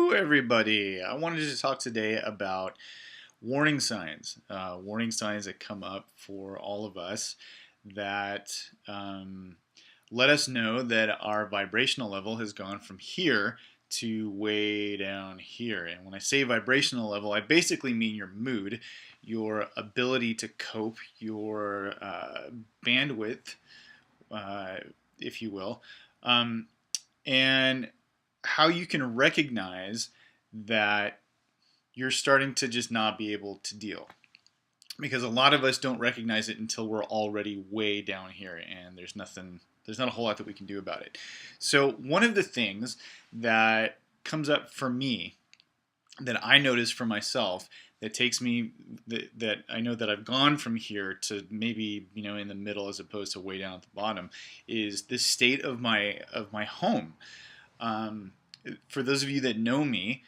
Hello, everybody. I wanted to talk today about warning signs that come up for all of us that let us know that our vibrational level has gone from here to way down here. And when I say vibrational level, I basically mean your mood, your ability to cope, your bandwidth, uh, if you will. Um, and how you can recognize that you're starting to just not be able to deal. Because a lot of us don't recognize it until we're already way down here and there's not a whole lot that we can do about it. So one of the things that comes up for me that I notice for myself that takes me that I know that I've gone from here to maybe in the middle as opposed to way down at the bottom is the state of my home. Um, for those of you that know me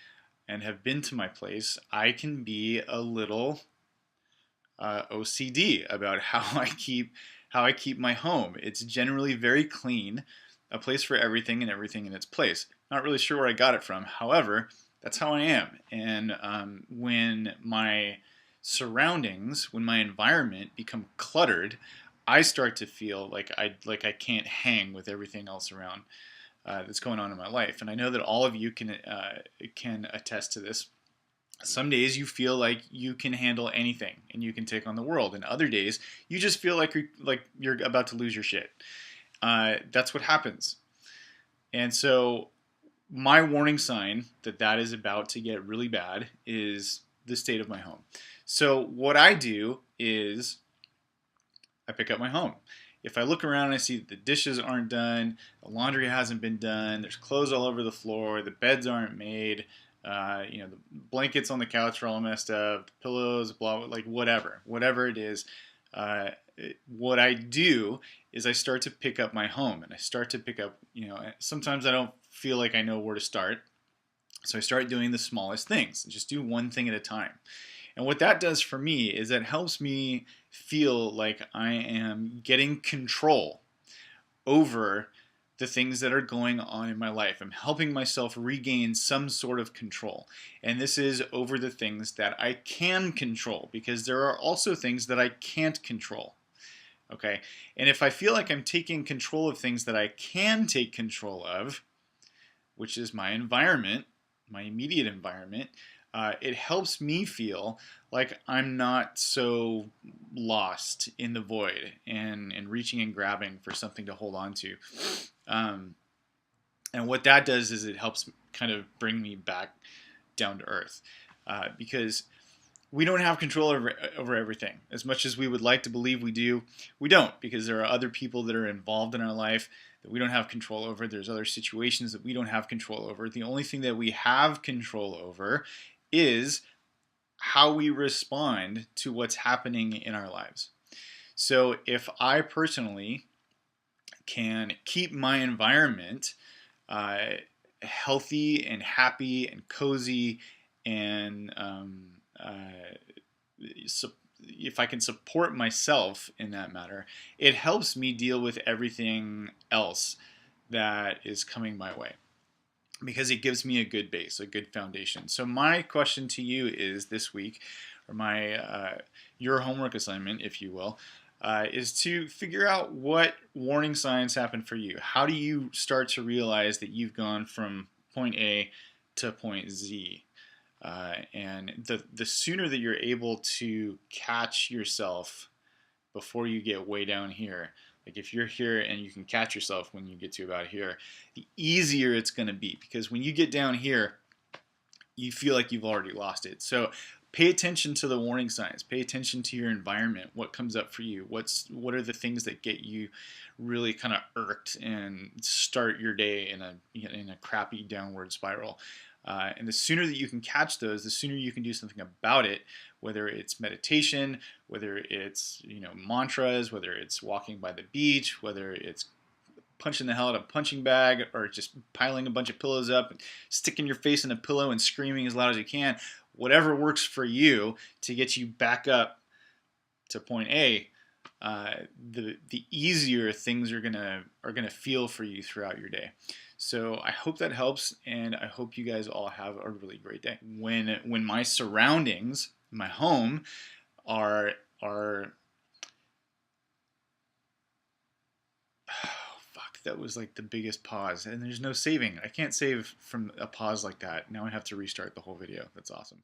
and have been to my place, I can be a little OCD about how I keep my home. It's generally very clean, a place for everything and everything in its place. Not really sure where I got it from. However, that's how I am. And when my surroundings, when my environment become cluttered, I start to feel like I can't hang with everything else around that's going on in my life. And I know that all of you can attest to this. Some days you feel like you can handle anything and you can take on the world, and other days you just feel like you're about to lose your shit. That's what happens. And so my warning sign that that is about to get really bad is the state of my home. So what I do is I pick up my home. If I look around and I see that the dishes aren't done, the laundry hasn't been done, there's clothes all over the floor, the beds aren't made, the blankets on the couch are all messed up, the pillows, blah, like whatever it is, what I do is I start to pick up my home, and I start to pick up, sometimes I don't feel like I know where to start, so I start doing the smallest things, just do one thing at a time. And what that does for me is it helps me feel like I am getting control over the things that are going on in my life. I'm helping myself regain some sort of control. And this is over the things that I can control, because there are also things that I can't control. Okay? And if I feel like I'm taking control of things that I can take control of, which is my environment, my immediate environment, it helps me feel like I'm not so lost in the void and reaching and grabbing for something to hold on to. And what that does is it helps kind of bring me back down to earth, because we don't have control over everything. As much as we would like to believe we do, we don't, because there are other people that are involved in our life that we don't have control over. There's other situations that we don't have control over. The only thing that we have control over is how we respond to what's happening in our lives. So if I personally can keep my environment healthy and happy and cozy, and if I can support myself in that matter, it helps me deal with everything else that is coming my way, because it gives me a good base, a good foundation. So my question to you is this week, or your homework assignment, if you will, is to figure out what warning signs happen for you. How do you start to realize that you've gone from point A to point Z? And the sooner that you're able to catch yourself before you get way down here, like if you're here and you can catch yourself when you get to about here, the easier it's going to be, because when you get down here, you feel like you've already lost it. So pay attention to the warning signs. Pay attention to your environment. What comes up for you? What are the things that get you really kind of irked and start your day in a crappy downward spiral? And the sooner that you can catch those, the sooner you can do something about it, whether it's meditation, whether it's mantras, whether it's walking by the beach, whether it's punching the hell out of a punching bag, or just piling a bunch of pillows up, sticking your face in a pillow and screaming as loud as you can. Whatever works for you to get you back up to point A, the easier things are gonna feel for you throughout your day. So I hope that helps, and I hope you guys all have a really great day. When my surroundings, my home, are oh, fuck, that was like the biggest pause, and there's no saving. I can't save from a pause like that. Now I have to restart the whole video. That's awesome.